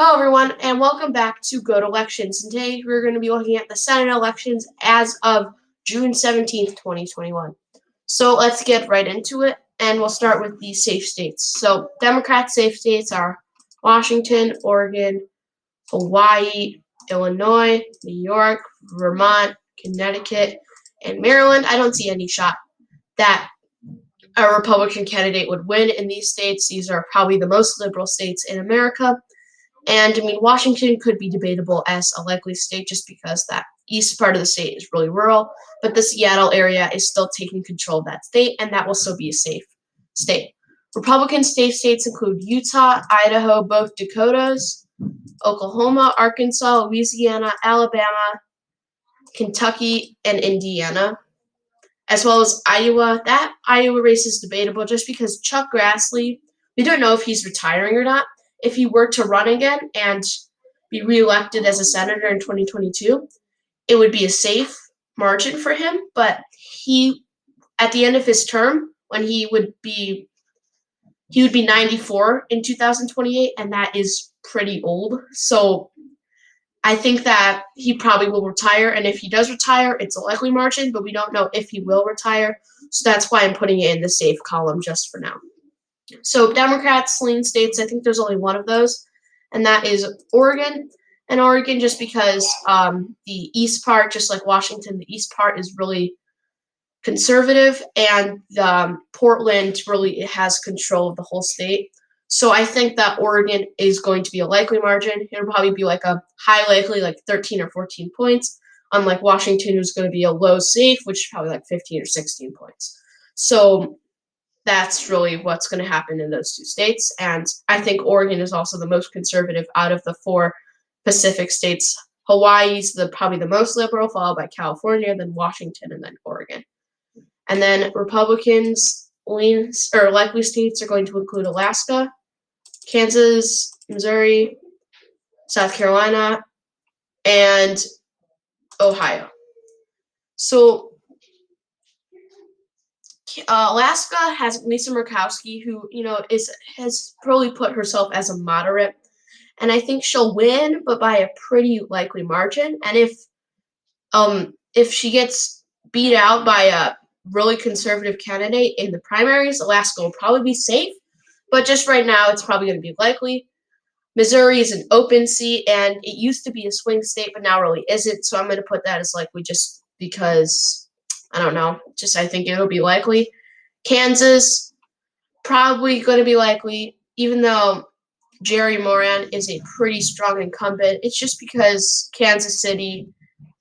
Hello, everyone, and welcome back to Good Elections. And today we're going to be looking at the Senate elections as of June 17th, 2021. So let's get right into it, and we'll start with the safe states. So Democrat safe states are Washington, Oregon, Hawaii, Illinois, New York, Vermont, Connecticut, and Maryland. I don't see any shot that a Republican candidate would win in these states. These are probably the most liberal states in America. And I mean, Washington could be debatable as a likely state just because that east part of the state is really rural, but the Seattle area is still taking control of that state, and that will still be a safe state. Republican safe states include Utah, Idaho, both Dakotas, Oklahoma, Arkansas, Louisiana, Alabama, Kentucky, and Indiana, as well as Iowa. That Iowa race is debatable just because Chuck Grassley, we don't know if he's retiring or not. If he were to run again and be reelected as a senator in 2022, it would be a safe margin for him. But he, at the end of his term, when he would be 94 in 2028, and that is pretty old. So I think that he probably will retire, and if he does retire, it's a likely margin, but we don't know if he will retire. So that's why I'm putting it in the safe column just for now. So Democrats lean states, I think there's only one of those, and that is Oregon. And Oregon, just because the east part, just like Washington, the east part is really conservative, and Portland really has control of the whole state. So I think that Oregon is going to be a likely margin. It'll probably be like a high likely, like 13 or 14 points, unlike Washington, who's going to be a low safe, which is probably like 15 or 16 points. So that's really what's going to happen in those two states. And I think Oregon is also the most conservative out of the four Pacific states. Hawaii's probably the most liberal, followed by California, then Washington, and then Oregon. And then Republicans likely states are going to include Alaska, Kansas, Missouri, South Carolina, and Ohio. So Alaska has Lisa Murkowski, who has probably put herself as a moderate, and I think she'll win, but by a pretty likely margin. And if she gets beat out by a really conservative candidate in the primaries, Alaska will probably be safe. But just right now, it's probably going to be likely. Missouri is an open seat, and it used to be a swing state, but now really isn't. So I'm going to put that as likely just because, I don't know, just I think it'll be likely. Kansas, probably going to be likely, even though Jerry Moran is a pretty strong incumbent. It's just because Kansas City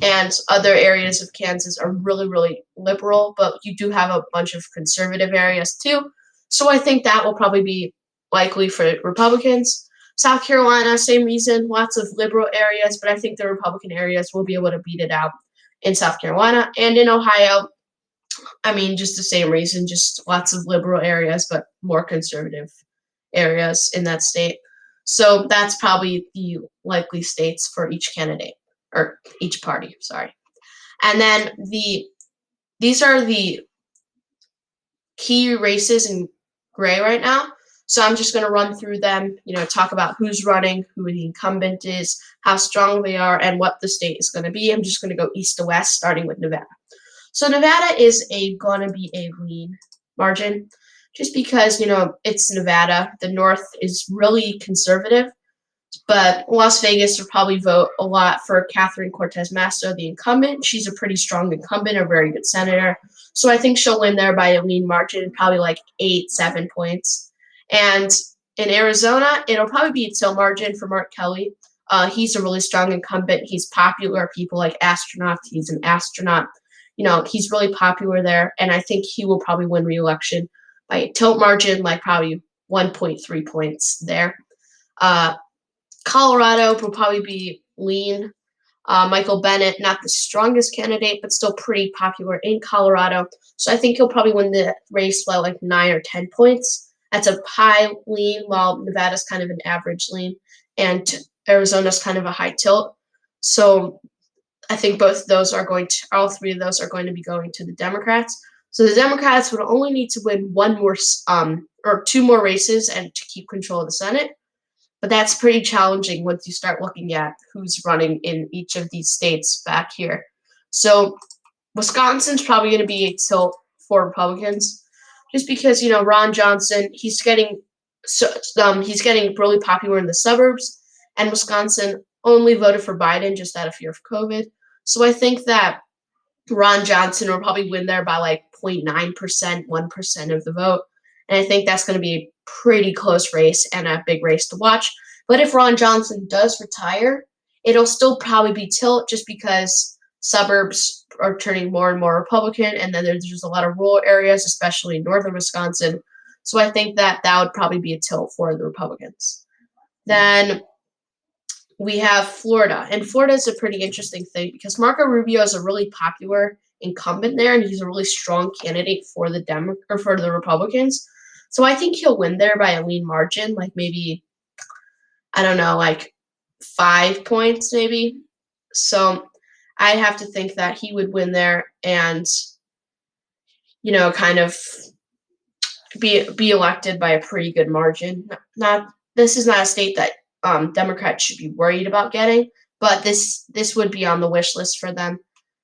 and other areas of Kansas are really, really liberal, but you do have a bunch of conservative areas too. So I think that will probably be likely for Republicans. South Carolina, same reason, lots of liberal areas, but I think the Republican areas will be able to beat it out in South Carolina. And in Ohio, I mean, just the same reason, just lots of liberal areas, but more conservative areas in that state. So that's probably the likely states for each candidate, or each party, sorry. And then these are the key races in gray right now. So I'm just going to run through them, talk about who's running, who the incumbent is, how strong they are, and what the state is going to be. I'm just going to go east to west, starting with Nevada. So Nevada is going to be a lean margin, just because, it's Nevada. The North is really conservative, but Las Vegas will probably vote a lot for Catherine Cortez Masto, the incumbent. She's a pretty strong incumbent, a very good senator. So I think she'll win there by a lean margin, probably like 8-7 points. And in Arizona, it'll probably be a tilt margin for Mark Kelly. He's a really strong incumbent. He's popular. People like astronauts. He's an astronaut. He's really popular there, and I think he will probably win re-election by a tilt margin, like probably 1.3 points there. Colorado will probably be lean. Michael Bennet, not the strongest candidate, but still pretty popular in Colorado. So I think he'll probably win the race by like 9 or 10 points. That's a high lean, while Nevada's kind of an average lean, and Arizona's kind of a high tilt. So I think all three of those are going to be going to the Democrats. So the Democrats would only need to win one more or two more races and to keep control of the Senate. But that's pretty challenging once you start looking at who's running in each of these states back here. So Wisconsin's probably going to be a tilt for Republicans, just because Ron Johnson he's getting really popular in the suburbs, and Wisconsin only voted for Biden just out of fear of COVID. So I think that Ron Johnson will probably win there by like 0.9%, 1% of the vote. And I think that's going to be a pretty close race and a big race to watch. But if Ron Johnson does retire, it'll still probably be tilt just because suburbs are turning more and more Republican. And then there's a lot of rural areas, especially in northern Wisconsin. So I think that would probably be a tilt for the Republicans. Then we have Florida, and Florida is a pretty interesting thing because Marco Rubio is a really popular incumbent there, and he's a really strong candidate for the for the Republicans. So I think he'll win there by a lean margin, like maybe, I don't know, like 5 points maybe. So I have to think that he would win there and, kind of be elected by a pretty good margin. This is not a state that Democrats should be worried about getting, but this would be on the wish list for them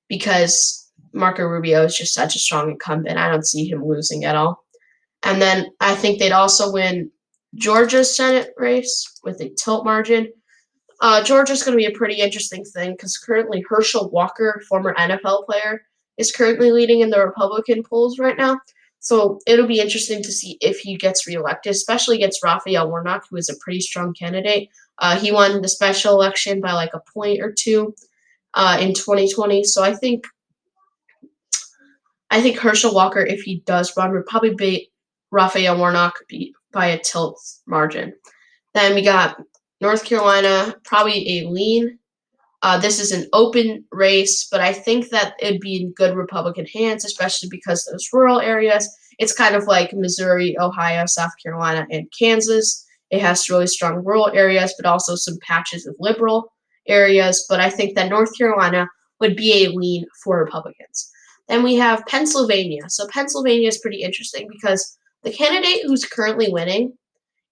because Marco Rubio is just such a strong incumbent. I don't see him losing at all. And then I think they'd also win Georgia's Senate race with a tilt margin. Georgia's going to be a pretty interesting thing because currently Herschel Walker, former NFL player, is currently leading in the Republican polls right now. So it'll be interesting to see if he gets reelected, especially against Raphael Warnock, who is a pretty strong candidate. He won the special election by like a point or two in 2020. So I think Herschel Walker, if he does run, would probably beat Raphael Warnock by a tilt margin. Then we got North Carolina, probably a lean. This is an open race, but I think that it'd be in good Republican hands, especially because those rural areas. It's kind of like Missouri, Ohio, South Carolina, and Kansas. It has really strong rural areas, but also some patches of liberal areas. But I think that North Carolina would be a lean for Republicans. Then we have Pennsylvania. So Pennsylvania is pretty interesting because the candidate who's currently winning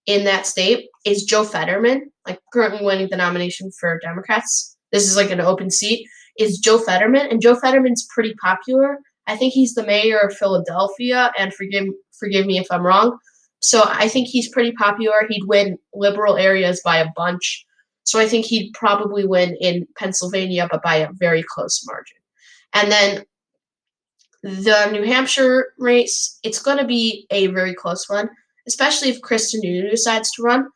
in that state is Joe Fetterman, like currently winning the nomination for Democrats. This is like an open seat, is Joe Fetterman. And Joe Fetterman's pretty popular. I think he's the mayor of Philadelphia, and forgive me if I'm wrong. So I think he's pretty popular. He'd win liberal areas by a bunch. So I think he'd probably win in Pennsylvania, but by a very close margin. And then the New Hampshire race, it's going to be a very close one, especially if Chris Sununu decides to run,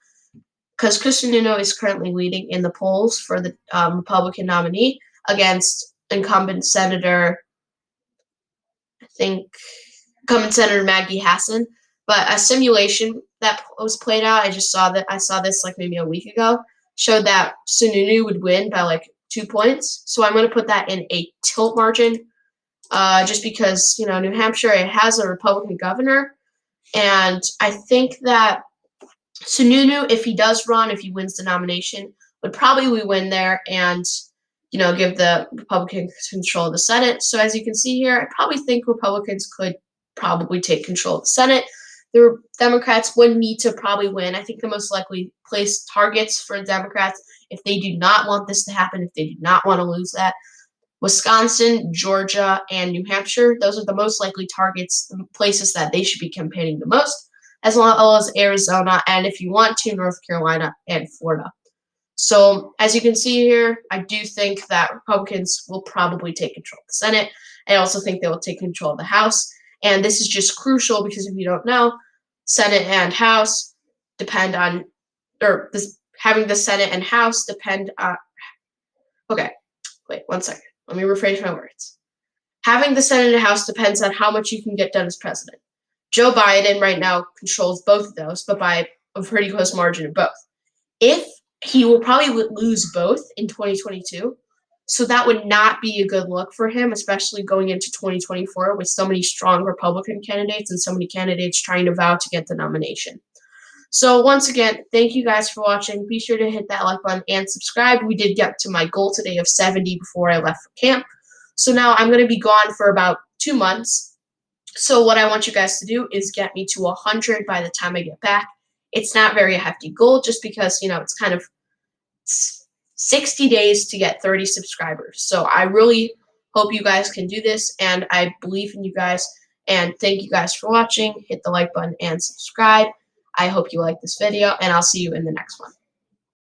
because Chris Sununu is currently leading in the polls for the Republican nominee against incumbent Senator Maggie Hassan. But a simulation that was played out, I saw this like maybe a week ago, showed that Sununu would win by like 2 points. So I'm going to put that in a tilt margin, just because, New Hampshire, it has a Republican governor. And I think that Sununu, if he does run, if he wins the nomination, would probably win there and, give the Republicans control of the Senate. So as you can see here, I probably think Republicans could probably take control of the Senate. The Democrats would need to probably win. I think the most likely place targets for Democrats, if they do not want this to happen, if they do not want to lose that, Wisconsin, Georgia, and New Hampshire. Those are the most likely targets, the places that they should be campaigning the most, as well as Arizona, and if you want to, North Carolina and Florida. So as you can see here, I do think that Republicans will probably take control of the Senate. I also think they will take control of the House. And this is just crucial because if you don't know, Senate and House depend on, having the Senate and House depend on, okay, wait 1 second. Let me rephrase my words. Having the Senate and House depends on how much you can get done as president. Joe Biden right now controls both of those, but by a pretty close margin of both. If he will probably lose both in 2022, so that would not be a good look for him, especially going into 2024 with so many strong Republican candidates and so many candidates trying to vow to get the nomination. So once again, thank you guys for watching. Be sure to hit that like button and subscribe. We did get to my goal today of 70 before I left for camp. So now I'm going to be gone for about 2 months. So what I want you guys to do is get me to 100 by the time I get back It's not very hefty goal just because, it's kind of 60 days to get 30 subscribers. So I really hope you guys can do this, and I believe in you guys. And thank you guys for watching. Hit the like button and subscribe. I hope you like this video, and I'll see you in the next one.